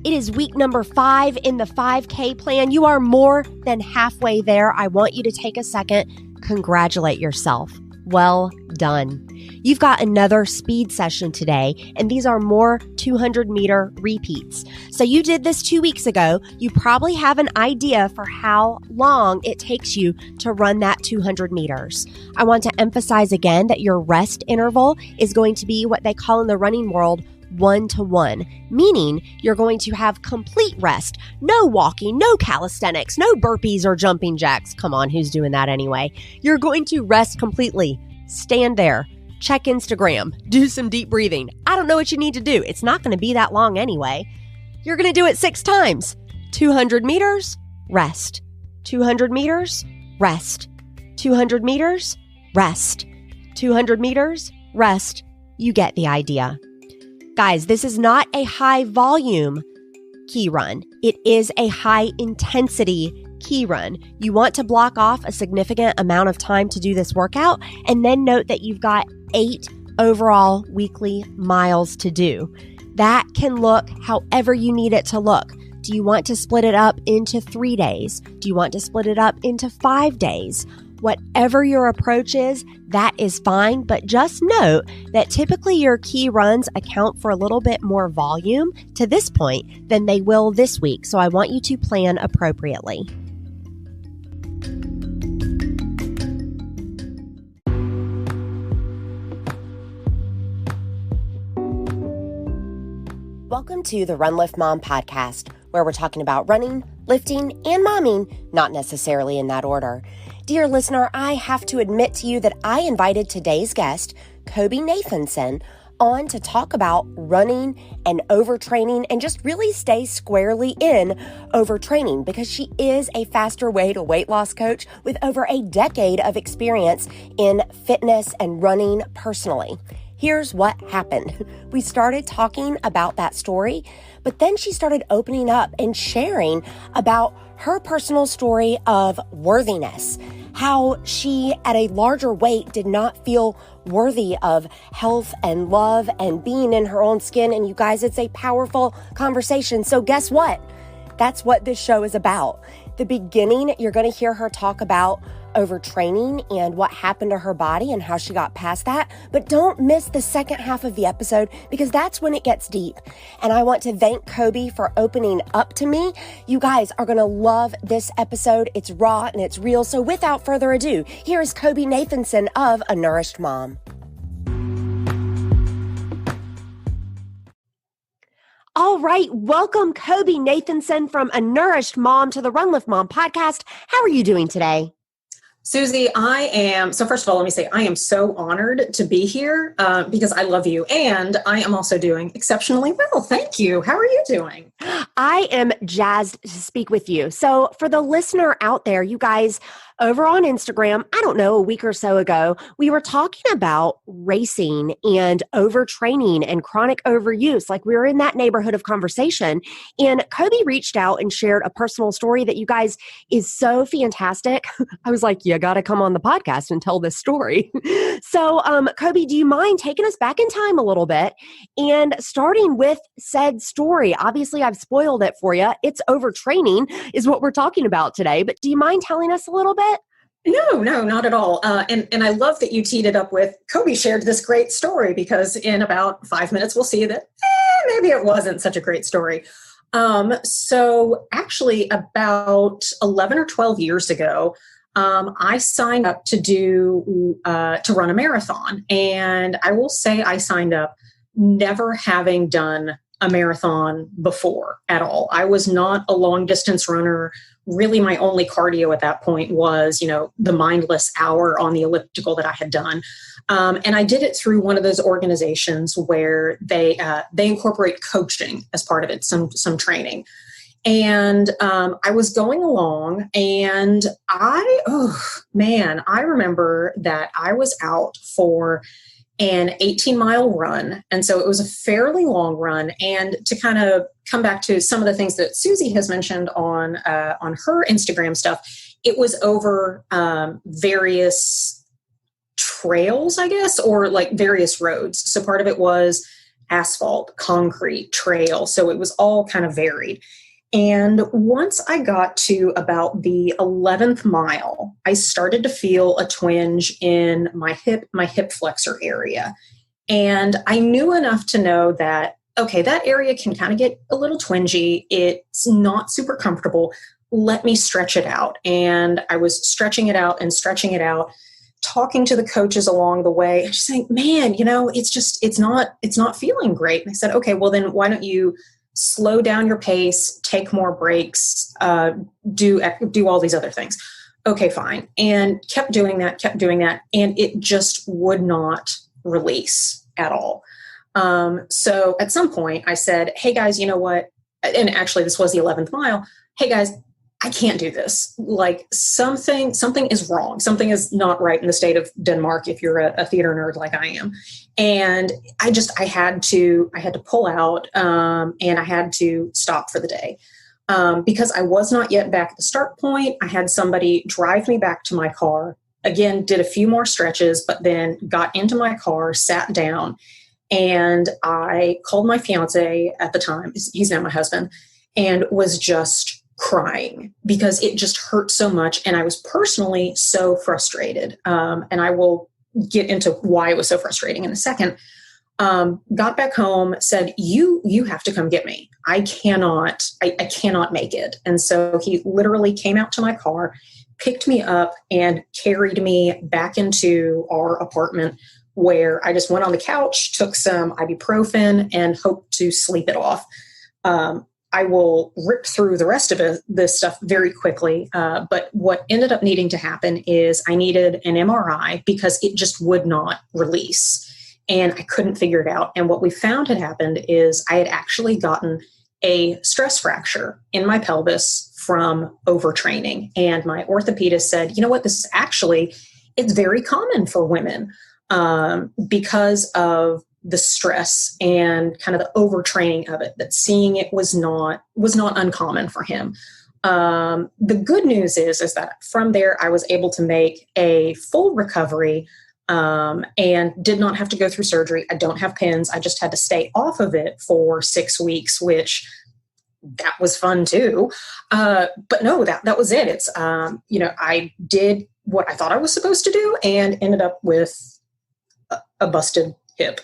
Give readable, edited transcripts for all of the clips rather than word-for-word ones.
It is week number 5 in the 5K plan. You are more than halfway there. I want you to take a second, congratulate yourself. Well done. You've got another speed session today, and these are more 200-meter repeats. So you did this 2 weeks ago. You probably have an idea for how long it takes you to run that 200 meters. I want to emphasize again that your rest interval is going to be what they call in the running world 1-to-1, meaning you're going to have complete rest. No walking, no calisthenics, no burpees or jumping jacks. Come on, who's doing that anyway? You're going to rest completely. Stand there, check Instagram, do some deep breathing. I don't know what you need to do. It's not going to be that long anyway. You're going to do it 6 times. 200 meters, rest. 200 meters, rest. 200 meters, rest. 200 meters, rest. You get the idea. Guys, this is not a high volume key run. It is a high intensity key run. You want to block off a significant amount of time to do this workout, and then note that you've got 8 overall weekly miles to do. That can look however you need it to look. Do you want to split it up into 3 days? Do you want to split it up into 5 days? Whatever your approach is, that is fine, but just note that typically your key runs account for a little bit more volume to this point than they will this week, so I want you to plan appropriately. Welcome to the Run Lift Mom podcast, where we're talking about running, lifting, and momming, not necessarily in that order. Dear listener, I have to admit to you that I invited today's guest, Coby Nathanson, on to talk about running and overtraining and just really stay squarely in overtraining because she is a faster way to weight loss coach with over a decade of experience in fitness and running personally. Here's what happened. We started talking about that story, but then she started opening up and sharing about her personal story of worthiness, how she at a larger weight did not feel worthy of health and love and being in her own skin. And you guys, it's a powerful conversation. So guess what? That's what this show is about. The beginning, you're going to hear her talk about overtraining and what happened to her body and how she got past that. But don't miss the second half of the episode because that's when it gets deep. And I want to thank Coby for opening up to me. You guys are going to love this episode. It's raw and it's real. So without further ado, here is Coby Nathanson of A Nourished Mom. All right, welcome Coby Nathanson from A Nourished Mom to the Run Lift Mom podcast. How are you doing today? Susie, so first of all, let me say I am so honored to be here because I love you and I am also doing exceptionally well. Thank you. How are you doing? I am jazzed to speak with you. So for the listener out there, you guys, over on Instagram, I don't know, a week or so ago, we were talking about racing and overtraining and chronic overuse. Like we were in that neighborhood of conversation. And Coby reached out and shared a personal story that you guys is so fantastic. I was like, you got to come on the podcast and tell this story. So Coby, do you mind taking us back in time a little bit and starting with said story? Obviously, I've spoiled it for you. It's overtraining is what we're talking about today. But do you mind telling us a little bit? No, not at all. And I love that you teed it up with Coby shared this great story because in about 5 minutes, we'll see that maybe it wasn't such a great story. So actually about 11 or 12 years ago, I signed up to run a marathon. And I will say I signed up never having done a marathon before at all. I was not a long distance runner. Really, my only cardio at that point was, the mindless hour on the elliptical that I had done. And I did it through one of those organizations where they incorporate coaching as part of it, some training. And I was going along and I remember that I was out for an 18-mile run. And so it was a fairly long run. And to kind of come back to some of the things that Susie has mentioned on her Instagram stuff, it was over various trails, I guess, or like various roads. So part of it was asphalt, concrete, trail. So it was all kind of varied. And once I got to about the 11th mile, I started to feel a twinge in my hip flexor area. And I knew enough to know that, okay, that area can kind of get a little twingy. It's not super comfortable. Let me stretch it out. And I was stretching it out and stretching it out, talking to the coaches along the way, and just saying, man, it's not feeling great. And I said, okay, well then why don't you slow down your pace, take more breaks, do all these other things. Okay, fine. And kept doing that. And it just would not release at all. So at some point I said, hey guys, you know what? And actually this was the 11th mile. Hey guys, I can't do this. Like something is wrong. Something is not right in the state of Denmark if you're a theater nerd like I am. And I had to pull out, and I had to stop for the day. Because I was not yet back at the start point. I had somebody drive me back to my car. Again, did a few more stretches, but then got into my car, sat down, and I called my fiance at the time. He's now my husband, and was just crying because it just hurt so much. And I was personally so frustrated. And I will get into why it was so frustrating in a second. Got back home, said, you have to come get me. I cannot make it. And so he literally came out to my car, picked me up, and carried me back into our apartment, where I just went on the couch, took some ibuprofen, and hoped to sleep it off. I will rip through the rest of this stuff very quickly. But what ended up needing to happen is I needed an MRI because it just would not release. And I couldn't figure it out. And what we found had happened is I had actually gotten a stress fracture in my pelvis from overtraining. And my orthopedist said, you know what, it's very common for women because of the stress and kind of the overtraining of it, that seeing it was not uncommon for him. The good news is that from there, I was able to make a full recovery and did not have to go through surgery. I don't have pins. I just had to stay off of it for 6 weeks, which that was fun too. But no, that was it. It's, I did what I thought I was supposed to do and ended up with a busted hip,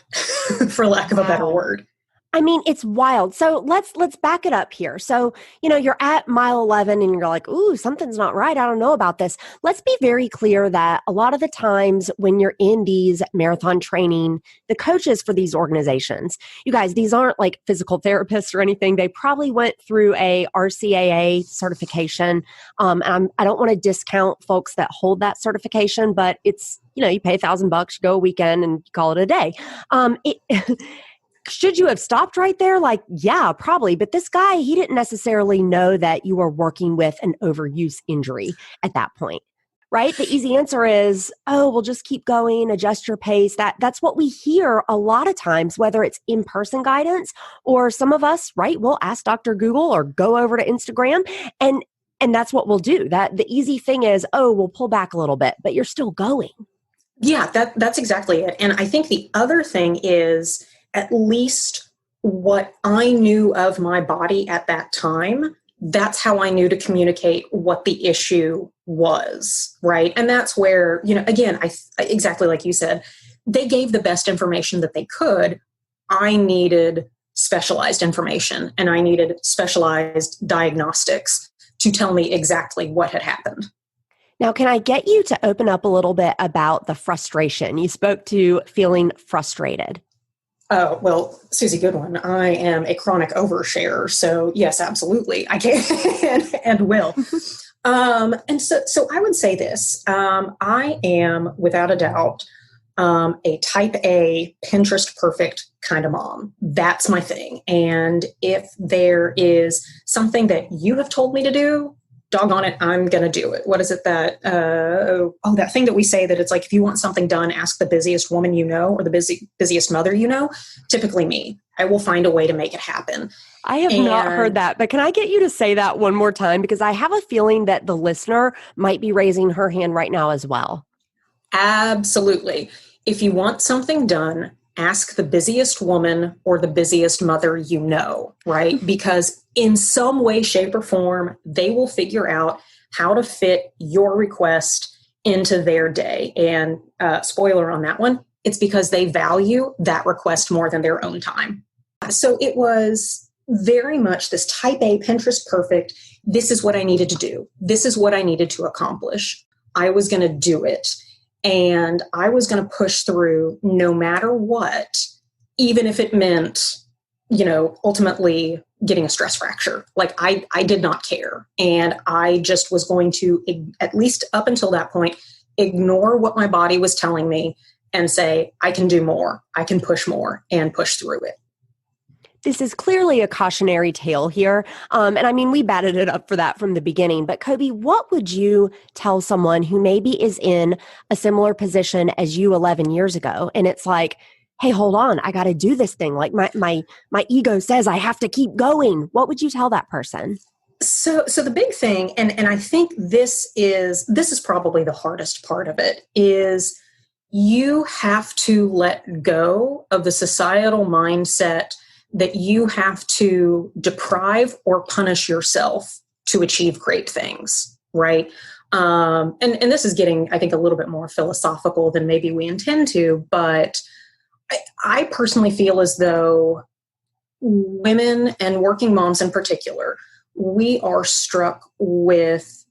for lack of a better word. I mean, it's wild. So let's back it up here. So, you're at mile 11 and you're like, ooh, something's not right. I don't know about this. Let's be very clear that a lot of the times when you're in these marathon training, the coaches for these organizations, you guys, these aren't like physical therapists or anything. They probably went through a RCAA certification. And I don't want to discount folks that hold that certification, but it's, you pay $1,000, go a weekend and call it a day. Should you have stopped right there? Like, yeah, probably. But this guy, he didn't necessarily know that you were working with an overuse injury at that point, right? The easy answer is, oh, we'll just keep going, adjust your pace. That's what we hear a lot of times, whether it's in-person guidance or some of us, right? We'll ask Dr. Google or go over to Instagram and that's what we'll do. That the easy thing is, oh, we'll pull back a little bit, but you're still going. Yeah, that's exactly it. And I think the other thing is, at least what I knew of my body at that time, that's how I knew to communicate what the issue was, right? And that's where, again, exactly like you said, they gave the best information that they could. I needed specialized information and I needed specialized diagnostics to tell me exactly what had happened. Now, can I get you to open up a little bit about the frustration? You spoke to feeling frustrated. Oh, well, Susie Goodwin, I am a chronic oversharer. So yes, absolutely. I can and will. And so I would say this, I am without a doubt, a type A Pinterest perfect kind of mom. That's my thing. And if there is something that you have told me to do, doggone it, I'm going to do it. What is it that, that thing that we say that it's like, if you want something done, ask the busiest woman you know, or the busiest mother you know, typically me. I will find a way to make it happen. I have not heard that, but can I get you to say that one more time? Because I have a feeling that the listener might be raising her hand right now as well. Absolutely. If you want something done, ask the busiest woman or the busiest mother you know, right? Because in some way, shape, or form, they will figure out how to fit your request into their day. And spoiler on that one, it's because they value that request more than their own time. So it was very much this type A, Pinterest perfect. This is what I needed to do. This is what I needed to accomplish. I was going to do it. And I was going to push through no matter what, even if it meant, ultimately getting a stress fracture. Like I did not care. And I just was going to, at least up until that point, ignore what my body was telling me and say, I can do more. I can push more and push through it. This is clearly a cautionary tale here. And I mean, we batted it up for that from the beginning. But Coby, what would you tell someone who maybe is in a similar position as you 11 years ago? And it's like, hey, hold on, I got to do this thing. Like my ego says I have to keep going. What would you tell that person? So the big thing, and I think this is probably the hardest part of it, is you have to let go of the societal mindset that you have to deprive or punish yourself to achieve great things, right? And this is getting, I think, a little bit more philosophical than maybe we intend to, but I personally feel as though women and working moms in particular, we are struck with,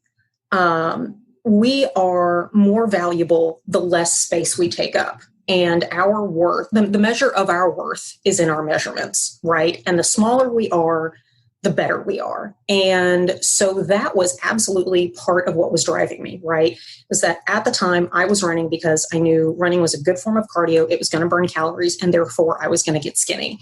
we are more valuable the less space we take up. And our worth, the measure of our worth is in our measurements, right? And the smaller we are, the better we are. And so that was absolutely part of what was driving me, right? Was that at the time I was running because I knew running was a good form of cardio. It was going to burn calories, and therefore I was going to get skinny.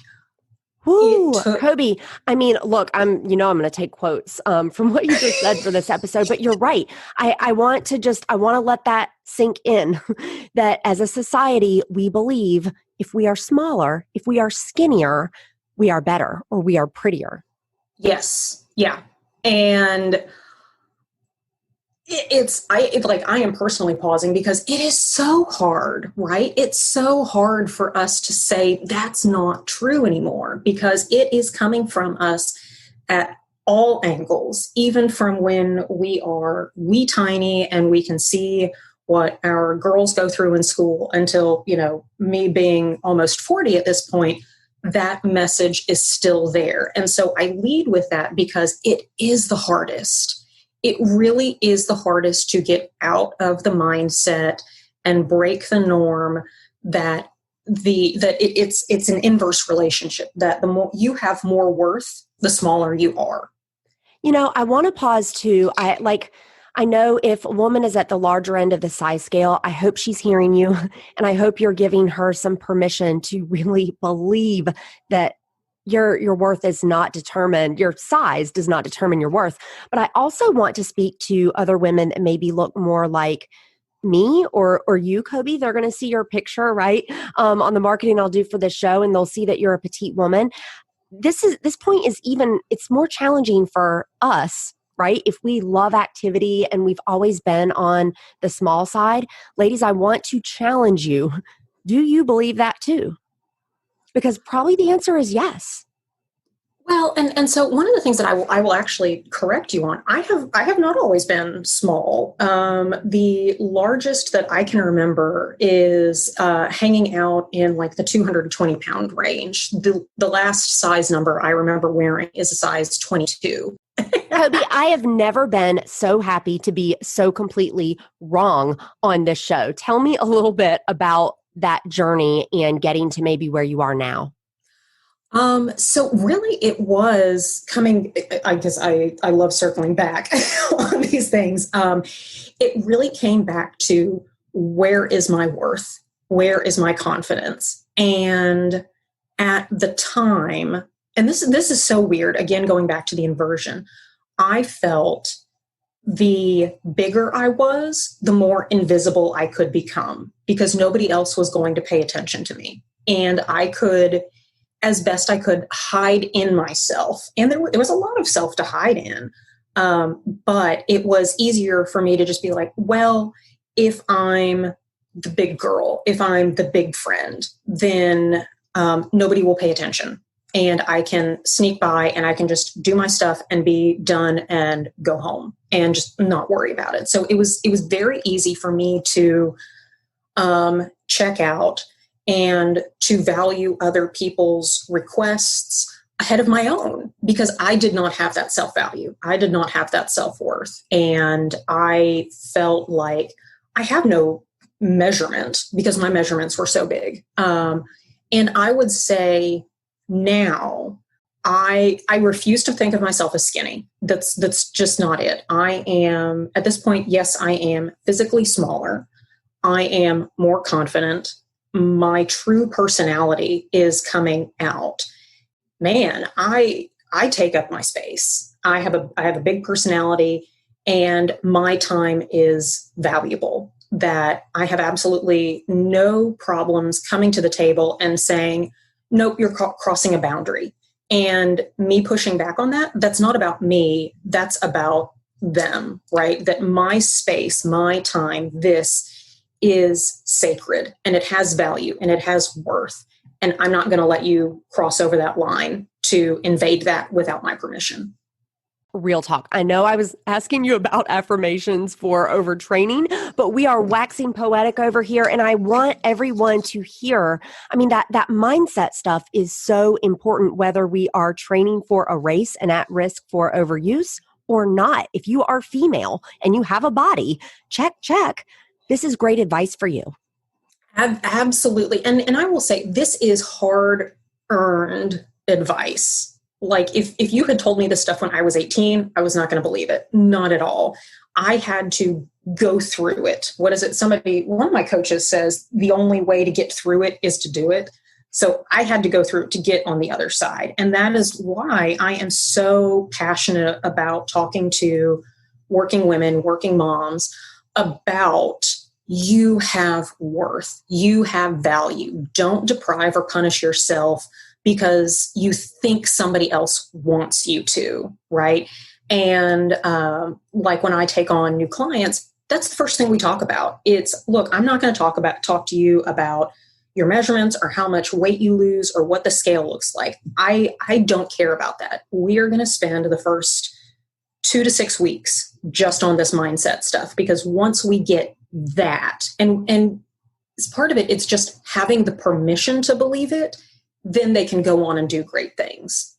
Woo, Coby. I mean, look, I'm going to take quotes from what you just said for this episode, but you're right. I want to let that sink in that as a society, we believe if we are smaller, if we are skinnier, we are better or we are prettier. Yes. Yeah. And I am personally pausing because it is so hard, right? It's so hard for us to say that's not true anymore because it is coming from us at all angles, even from when we are wee tiny and we can see what our girls go through in school until, me being almost 40 at this point, that message is still there. And so I lead with that because it is the hardest. It really is the hardest to get out of the mindset and break the norm that it's an inverse relationship, that the more you have more worth, the smaller you are. I want to pause too. I know if a woman is at the larger end of the size scale, I hope she's hearing you and I hope you're giving her some permission to really believe that your worth is not determined, your size does not determine your worth. But I also want to speak to other women that maybe look more like me or you, Coby. They're going to see your picture, right? On the marketing I'll do for this show, and they'll see that you're a petite woman. This point is it's more challenging for us, right? If we love activity and we've always been on the small side. Ladies, I want to challenge you. Do you believe that too? Because probably the answer is yes. Well, and so one of the things that I will actually correct you on, I have not always been small. The largest that I can remember is hanging out in like the 220 pound range. The last size number I remember wearing is a size 22. Coby, I have never been so happy to be so completely wrong on this show. Tell me a little bit about that journey and getting to maybe where you are now. So really it was coming, I guess I love circling back on these things. It really came back to where is my worth? Where is my confidence? And at the time, and this is so weird, again, going back to the inversion, I felt the bigger I was, the more invisible I could become because nobody else was going to pay attention to me. And I could, as best I could, hide in myself. And there was a lot of self to hide in. But it was easier for me to just be like, well, if I'm the big girl, if I'm the big friend, then nobody will pay attention. And I can sneak by and I can just do my stuff and be done and go home and just not worry about it. So it was very easy for me to check out and to value other people's requests ahead of my own, because I did not have that self-value. I did not have that self-worth. And I felt like I have no measurement because my measurements were so big. And I would say now I refuse to think of myself as skinny. That's just not it. I am, at this point, yes, I am physically smaller. I am more confident. My true personality is coming out. Man, I take up my space. I have a big personality, and my time is valuable. That I have absolutely no problems coming to the table and saying, nope, you're crossing a boundary. And me pushing back on that, that's not about me. That's about them, right? That my space, my time, this is sacred and it has value and it has worth. And I'm not going to let you cross over that line to invade that without my permission. Real talk. I know I was asking you about affirmations for overtraining, but we are waxing poetic over here. And I want everyone to hear, I mean, that mindset stuff is so important, whether we are training for a race and at risk for overuse or not. If you are female and you have a body, check. This is great advice for you. Absolutely. And I will say, this is hard-earned advice. Like if you had told me this stuff when I was 18, I was not going to believe it. Not at all. I had to go through it. What is it? One of my coaches says the only way to get through it is to do it. So I had to go through it to get on the other side. And that is why I am so passionate about talking to working women, working moms about you have worth, you have value. Don't deprive or punish yourself because you think somebody else wants you to, right? And like when I take on new clients, that's the first thing we talk about. It's, look, I'm not going to talk to you about your measurements or how much weight you lose or what the scale looks like. I don't care about that. We are going to spend the first 2 to 6 weeks just on this mindset stuff, because once we get that, and as part of it, it's just having the permission to believe it, then they can go on and do great things.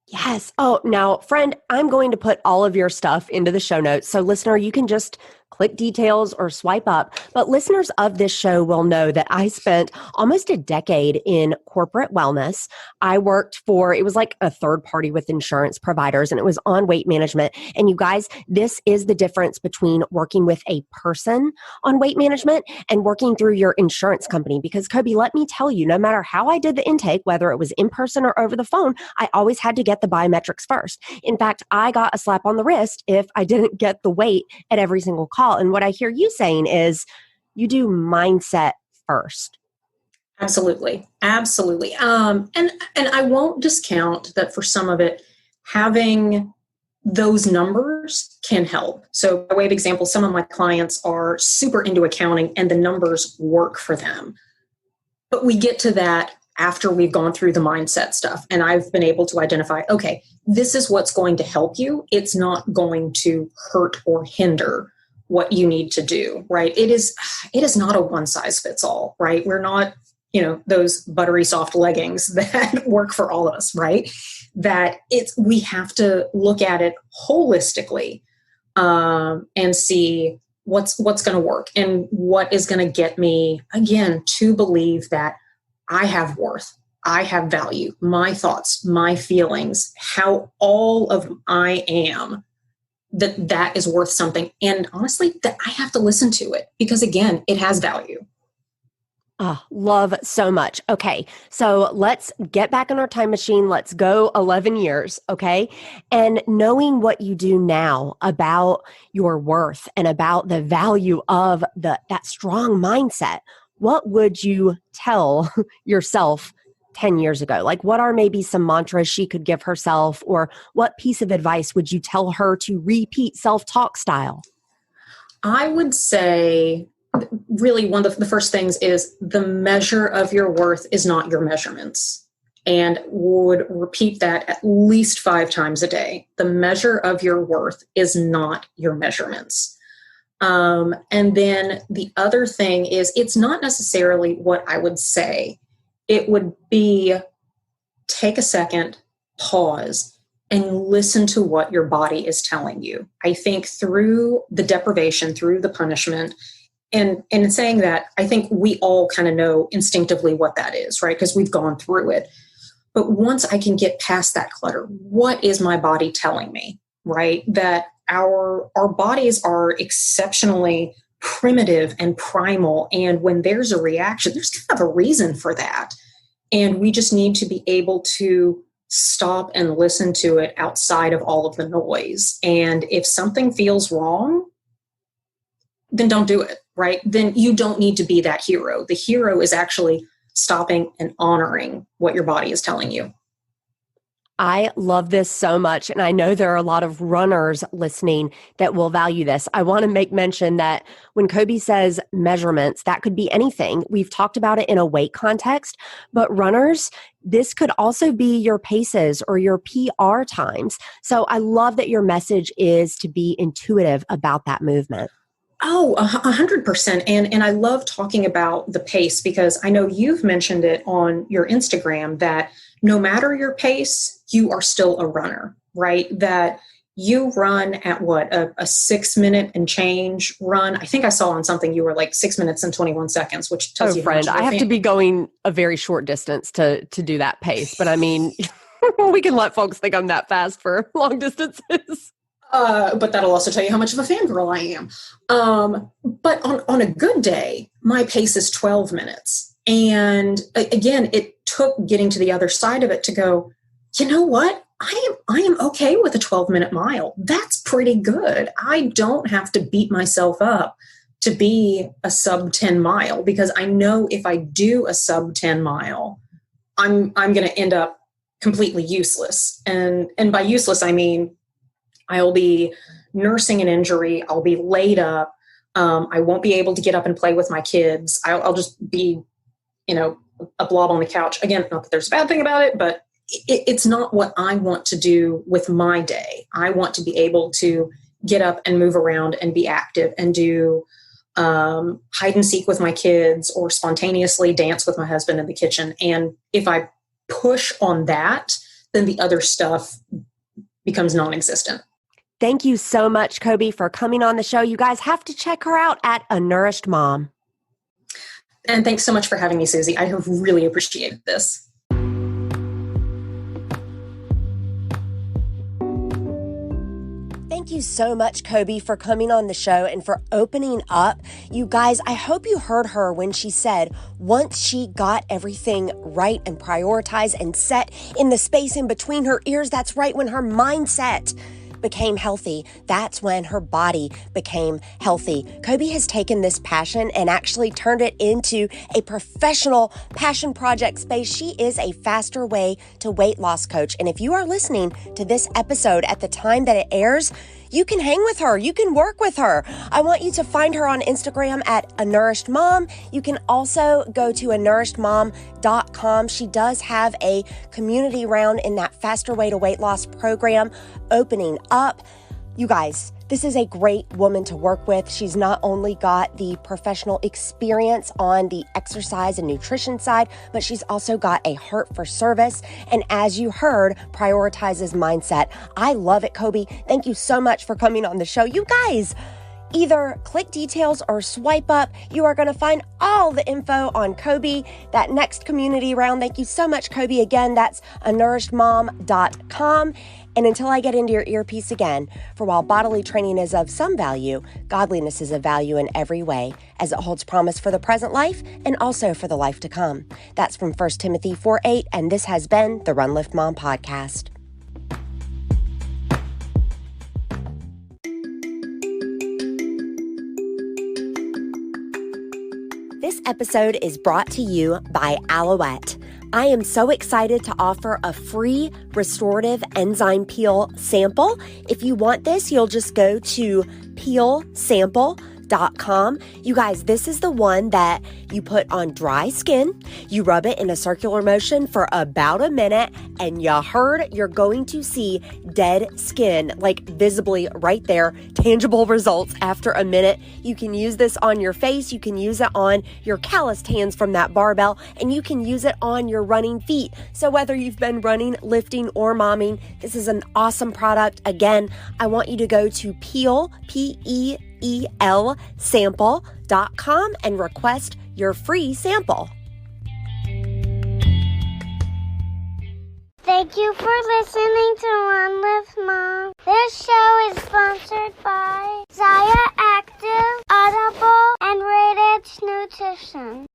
Yes. Oh, now, friend, I'm going to put all of your stuff into the show notes. So listener, you can just click details or swipe up. But listeners of this show will know that I spent almost a decade in corporate wellness. I worked for, it was like a third party with insurance providers, and it was on weight management. And you guys, this is the difference between working with a person on weight management and working through your insurance company. Because Coby, let me tell you, no matter how I did the intake, whether it was in person or over the phone, I always had to get the biometrics first. In fact, I got a slap on the wrist if I didn't get the weight at every single call. And what I hear you saying is you do mindset first. Absolutely. Absolutely. And I won't discount that for some of it, having those numbers can help. So by way of example, some of my clients are super into accounting and the numbers work for them. But we get to that after we've gone through the mindset stuff. And I've been able to identify, okay, this is what's going to help you. It's not going to hurt or hinder what you need to do, right? It is not a one size fits all, right? We're not, those buttery soft leggings that work for all of us, right? We have to look at it holistically and see what's going to work and what is going to get me, again, to believe that I have worth, I have value, my thoughts, my feelings, how all of I am, that is worth something. And honestly, that I have to listen to it because, again, it has value. Oh, love so much. Okay, so let's get back in our time machine. Let's go 11 years, okay? And knowing what you do now about your worth and about the value of that strong mindset, what would you tell yourself 10 years ago? Like, what are maybe some mantras she could give herself, or what piece of advice would you tell her to repeat self-talk style? I would say, really one of the first things is the measure of your worth is not your measurements. And would repeat that at least 5 times a day. The measure of your worth is not your measurements. And then the other thing is, it's not necessarily what I would say. It would be take a second, pause, and listen to what your body is telling you. I think through the deprivation, through the punishment, and in saying that, I think we all kind of know instinctively what that is, right? Because we've gone through it. But once I can get past that clutter, what is my body telling me, right? That our bodies are exceptionally primitive and primal. And when there's a reaction, there's kind of a reason for that. And we just need to be able to stop and listen to it outside of all of the noise. And if something feels wrong, then don't do it, right? Then you don't need to be that hero. The hero is actually stopping and honoring what your body is telling you. I love this so much. And I know there are a lot of runners listening that will value this. I want to make mention that when Coby says measurements, that could be anything. We've talked about it in a weight context, but runners, this could also be your paces or your PR times. So I love that your message is to be intuitive about that movement. Oh, 100%. And I love talking about the pace because I know you've mentioned it on your Instagram that no matter your pace, you are still a runner, right? That you run at what, a 6 minute and change run. I think I saw on something you were like 6 minutes and 21 seconds, which tells you how much I have to be going a very short distance to do that pace. But I mean, we can let folks think I'm that fast for long distances. But that'll also tell you how much of a fangirl I am. But on a good day, my pace is 12 minutes. And again, it took getting to the other side of it to go, you know what? I am okay with a 12-minute mile. That's pretty good. I don't have to beat myself up to be a sub 10 mile because I know if I do a sub 10 mile, I'm going to end up completely useless. And by useless, I mean, I'll be nursing an injury. I'll be laid up. I won't be able to get up and play with my kids. I'll just be, a blob on the couch. Again, not that there's a bad thing about it, but it's not what I want to do with my day. I want to be able to get up and move around and be active and do hide and seek with my kids or spontaneously dance with my husband in the kitchen. And if I push on that, then the other stuff becomes non-existent. Thank you so much, Coby, for coming on the show. You guys have to check her out at A Nourished Mom. And thanks so much for having me, Susie. I have really appreciated this. Thank you so much, Coby, for coming on the show and for opening up. You guys, I hope you heard her when she said once she got everything right and prioritized and set in the space in between her ears, that's right, when her mindset became healthy, that's when her body became healthy. Coby has taken this passion and actually turned it into a professional passion project space. She is a faster way to weight loss coach. And if you are listening to this episode at the time that it airs, you can hang with her. You can work with her. I want you to find her on Instagram at A Nourished Mom. You can also go to anourishedmom.com. She does have a community round in that Faster Way to Weight Loss program opening up. You guys, this is a great woman to work with. She's not only got the professional experience on the exercise and nutrition side, but she's also got a heart for service. And as you heard, prioritizes mindset. I love it, Coby. Thank you so much for coming on the show. You guys, either click details or swipe up. You are going to find all the info on Coby, that next community round. Thank you so much, Coby. Again, that's anourishedmom.com. And until I get into your earpiece again, for while bodily training is of some value, godliness is of value in every way, as it holds promise for the present life and also for the life to come. That's from 1 Timothy 4:8, and this has been the Run Lift Mom podcast. This episode is brought to you by Alouette. I am so excited to offer a free restorative enzyme peel sample. If you want this, you'll just go to peelsample.com Coby's.com. You guys, this is the one that you put on dry skin. You rub it in a circular motion for about a minute, and you heard you're going to see dead skin, like visibly right there, tangible results after a minute. You can use this on your face. You can use it on your calloused hands from that barbell, and you can use it on your running feet. So whether you've been running, lifting, or momming, this is an awesome product. Again, I want you to go to Peel, P-E-E-L, sample.com and request your free sample. Thank you for listening to Run with Mom. This show is sponsored by Zaya Active, Audible, and Radiant Nutrition.